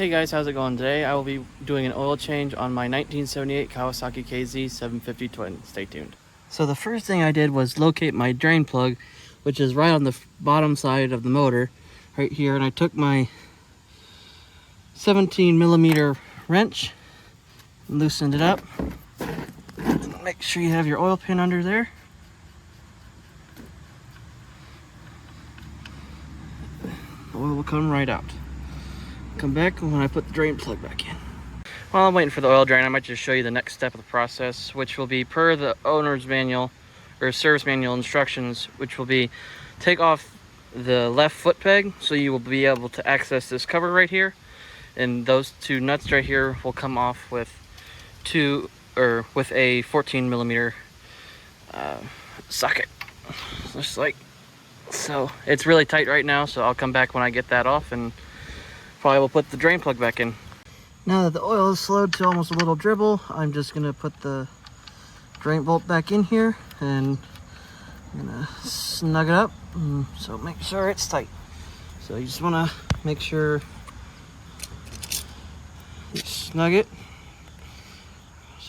Hey guys, how's it going? Today I will be doing an oil change on my 1978 Kawasaki KZ750 Twin. Stay tuned. So the first thing I did was locate my drain plug, which is right on the bottom side of the motor, right here, and I took my 17mm wrench and loosened it up. And make sure you have your oil pan under there. The oil will come right out. Come back when I put the drain plug back in. While I'm waiting for the oil drain, I might just show you the next step of the process, which will be per the owner's manual or service manual instructions, which will be take off the left foot peg so you will be able to access this cover right here, and those two nuts right here will come off with a 14mm socket, just like so. It's really tight right now, so I'll come back when I get that off and probably will put the drain plug back in. Now that the oil is slowed to almost a little dribble, I'm just gonna put the drain bolt back in here and I'm gonna snug it up, so make sure it's tight. So you just wanna make sure you snug it,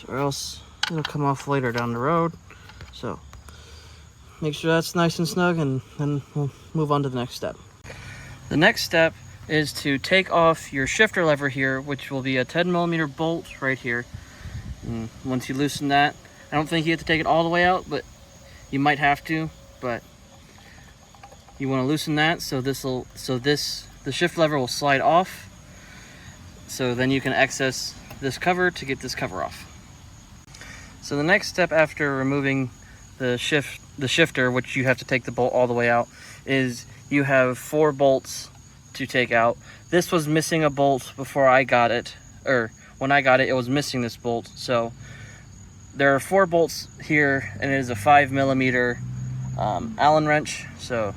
or else it'll come off later down the road. So make sure that's nice and snug, and then we'll move on to the next step. The next step is to take off your shifter lever here, which will be a 10mm bolt right here. And once you loosen that, I don't think you have to take it all the way out, but you might have to. But you want to loosen that so the shift lever will slide off. So then you can access this cover to get this cover off. So the next step after removing the shifter, which you have to take the bolt all the way out, is you have 4 bolts to take out. This was missing a bolt before I got it, or when I got it, it was missing this bolt. So there are 4 bolts here, and it is a 5mm Allen wrench. So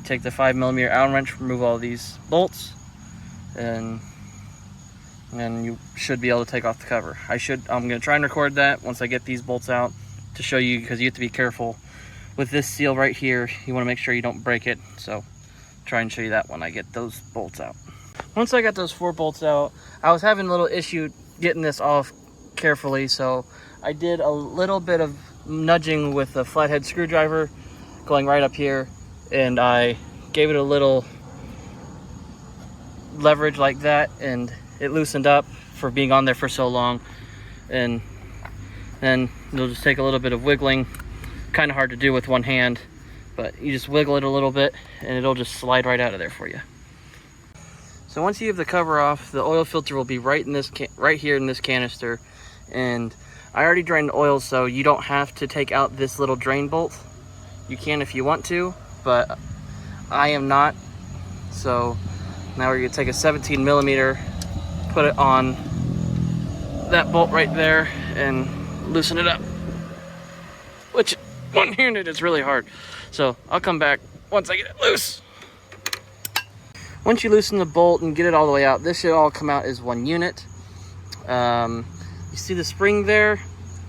take the 5mm Allen wrench, remove all these bolts, and you should be able to take off the cover. I'm gonna try and record that once I get these bolts out to show you, because you have to be careful with this seal right here. You want to make sure you don't break it. So try and show you that when I get those bolts out. Once I got those 4 bolts out, I was having a little issue getting this off carefully, so I did a little bit of nudging with a flathead screwdriver going right up here, and I gave it a little leverage like that, and it loosened up for being on there for so long. And then it'll just take a little bit of wiggling, kind of hard to do with one hand, but you just wiggle it a little bit and it'll just slide right out of there for you. So once you have the cover off, the oil filter will be right here in this canister, and I already drained the oil, so you don't have to take out this little drain bolt. You can if you want to, but I am not. So now we're gonna take a 17mm, put it on that bolt right there and loosen it up, which one-handed is really hard. So I'll come back once I get it loose. Once you loosen the bolt and get it all the way out, this should all come out as one unit. You see the spring there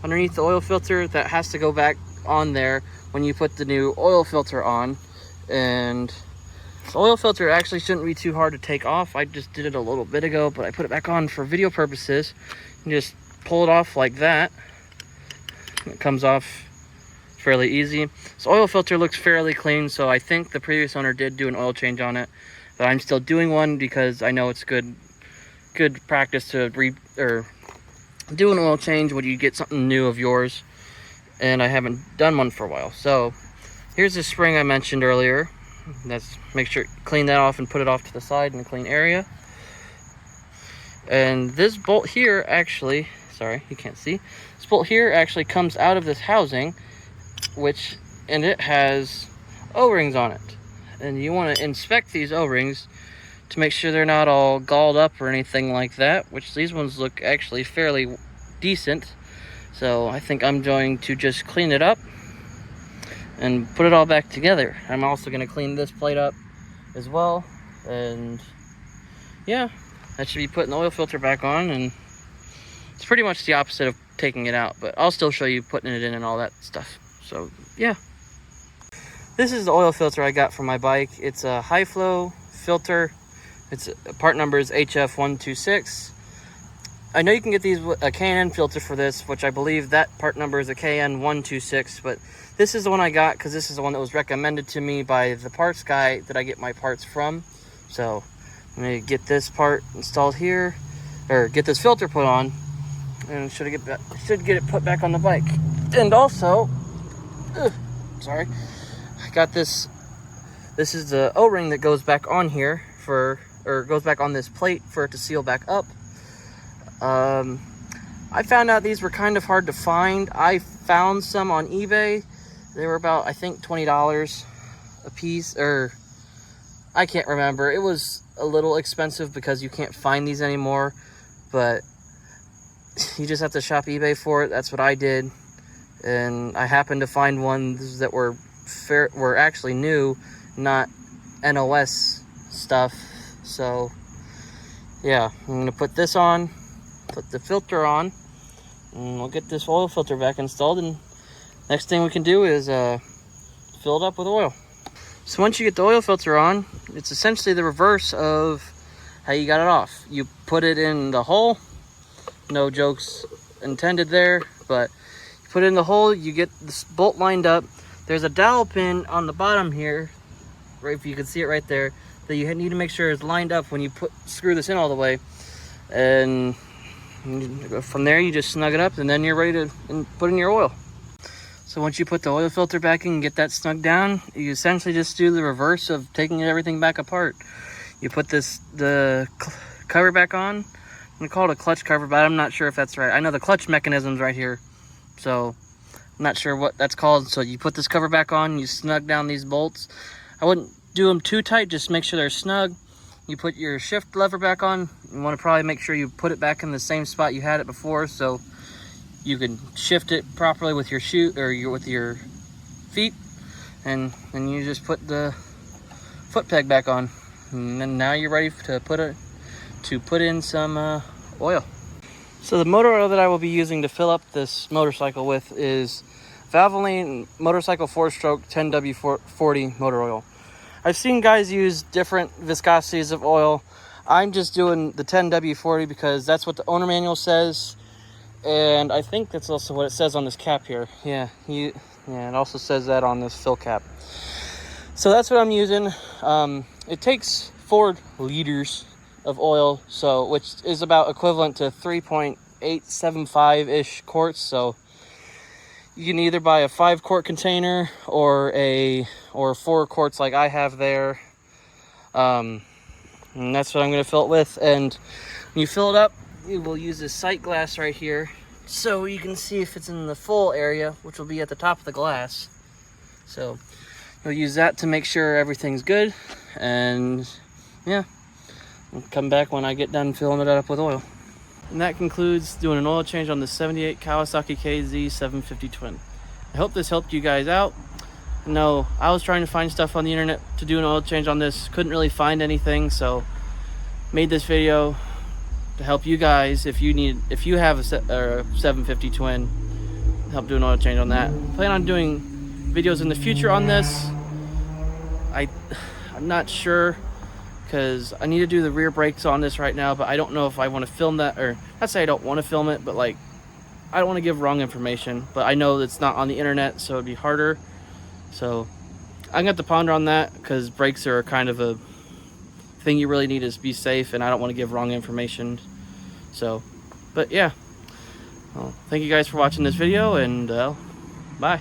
underneath the oil filter? That has to go back on there when you put the new oil filter on. And the oil filter actually shouldn't be too hard to take off. I just did it a little bit ago, but I put it back on for video purposes. You just pull it off like that. It comes off fairly easy. This oil filter looks fairly clean, so I think the previous owner did do an oil change on it, but I'm still doing one because I know it's good practice to do an oil change when you get something new of yours, and I haven't done one for a while. So here's the spring I mentioned earlier. Let's make sure clean that off and put it off to the side in a clean area. And this bolt here actually, sorry you can't see, this bolt here actually comes out of this housing, and it has O-rings on it, and you want to inspect these O-rings to make sure they're not all galled up or anything like that, which these ones look actually fairly decent. So I think I'm going to just clean it up and put it all back together. I'm also going to clean this plate up as well, and yeah, that should be putting the oil filter back on. And it's pretty much the opposite of taking it out, but I'll still show you putting it in and all that stuff. So yeah, this is the oil filter I got for my bike. It's a high flow filter, Its part number is HF126. I know you can get these a K&N filter for this, which I believe that part number is a KN126, but this is the one I got because this is the one that was recommended to me by the parts guy that I get my parts from. So I'm gonna get this part installed here, or get this filter put on, and should get it put back on the bike. And also, sorry, I got this. This is the O-ring that goes back on here or goes back on this plate for it to seal back up. I found out these were kind of hard to find. I found some on eBay. They were about, I think, $20 a piece, or I can't remember. It was a little expensive because you can't find these anymore, but you just have to shop eBay for it. That's what I did, and I happened to find ones that were actually new, not NOS stuff. So yeah, I'm gonna put this on, put the filter on, and we'll get this oil filter back installed, and next thing we can do is fill it up with oil. So once you get the oil filter on, it's essentially the reverse of how you got it off. You put it in the hole, no jokes intended there, but you put it in the hole, you get this bolt lined up. There's a dowel pin on the bottom here, right, if you can see it right there, that you need to make sure is lined up when you screw this in all the way. And from there you just snug it up, and then you're ready to put in your oil. So once you put the oil filter back in and get that snug down, you essentially just do the reverse of taking everything back apart. You put the cover back on. I'm gonna call it a clutch cover, but I'm not sure if that's right. I know the clutch mechanism's right here, so I'm not sure what that's called. So you put this cover back on, you snug down these bolts. I wouldn't do them too tight, just make sure they're snug. You put your shift lever back on. You want to probably make sure you put it back in the same spot you had it before, so you can shift it properly with your shoe or with your feet, and then you just put the foot peg back on, and then now you're ready to put in some oil. So the motor oil that I will be using to fill up this motorcycle with is Valvoline Motorcycle 4-Stroke 10W40 motor oil. I've seen guys use different viscosities of oil. I'm just doing the 10W40 because that's what the owner manual says, and I think that's also what it says on this cap here. Yeah, it also says that on this fill cap. So that's what I'm using. It takes 4 liters of oil, so which is about equivalent to 3.875-ish quarts. So you can either buy a 5-quart container or 4 quarts like I have there. And that's what I'm going to fill it with. And when you fill it up, you will use this sight glass right here, so you can see if it's in the full area, which will be at the top of the glass. So you'll use that to make sure everything's good. And yeah, I'll come back when I get done filling it up with oil. And that concludes doing an oil change on the 78 Kawasaki KZ750 Twin. I hope this helped you guys out. No, I was trying to find stuff on the internet to do an oil change on this. Couldn't really find anything, so made this video to help you guys. If you have a 750 Twin, help do an oil change on that. Plan on doing videos in the future on this. I'm not sure, because I need to do the rear brakes on this right now, but I don't know if I want to film that, or not say I don't want to film it, but like, I don't want to give wrong information, but I know it's not on the internet, so it'd be harder. So I'm gonna have to ponder on that, because brakes are kind of a thing you really need to be safe, and I don't want to give wrong information. So, but yeah, well, thank you guys for watching this video, and bye.